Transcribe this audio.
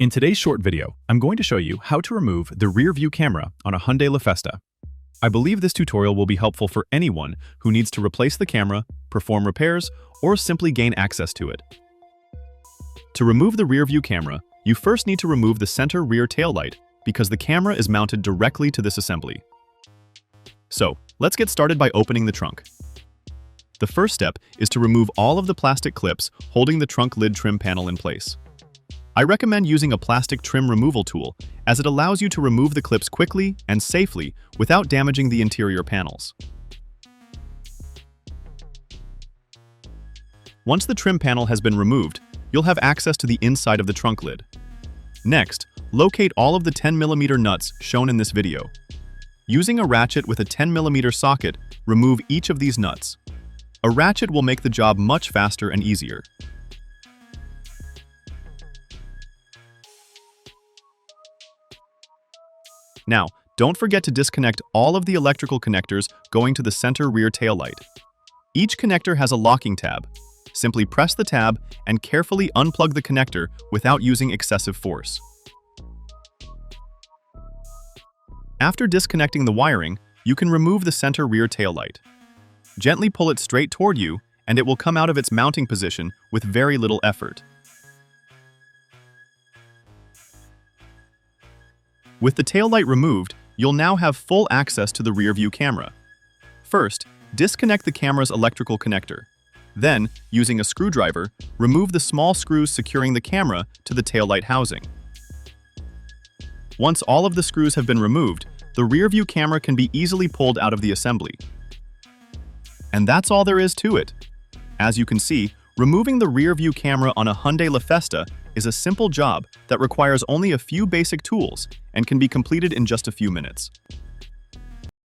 In today's short video, I'm going to show you how to remove the rear view camera on a Hyundai Lafesta. I believe this tutorial will be helpful for anyone who needs to replace the camera, perform repairs, or simply gain access to it. To remove the rear view camera, you first need to remove the center rear taillight because the camera is mounted directly to this assembly. So, let's get started by opening the trunk. The first step is to remove all of the plastic clips holding the trunk lid trim panel in place. I recommend using a plastic trim removal tool as it allows you to remove the clips quickly and safely without damaging the interior panels. Once the trim panel has been removed, you'll have access to the inside of the trunk lid. Next, locate all of the 10mm nuts shown in this video. Using a ratchet with a 10mm socket, remove each of these nuts. A ratchet will make the job much faster and easier. Now, don't forget to disconnect all of the electrical connectors going to the center rear taillight. Each connector has a locking tab. Simply press the tab and carefully unplug the connector without using excessive force. After disconnecting the wiring, you can remove the center rear taillight. Gently pull it straight toward you, and it will come out of its mounting position with very little effort. With the taillight removed, you'll now have full access to the rear view camera. First, disconnect the camera's electrical connector. Then, using a screwdriver, remove the small screws securing the camera to the taillight housing. Once all of the screws have been removed, the rear view camera can be easily pulled out of the assembly. And that's all there is to it. As you can see, removing the rear view camera on a Hyundai Lafesta is a simple job that requires only a few basic tools and can be completed in just a few minutes.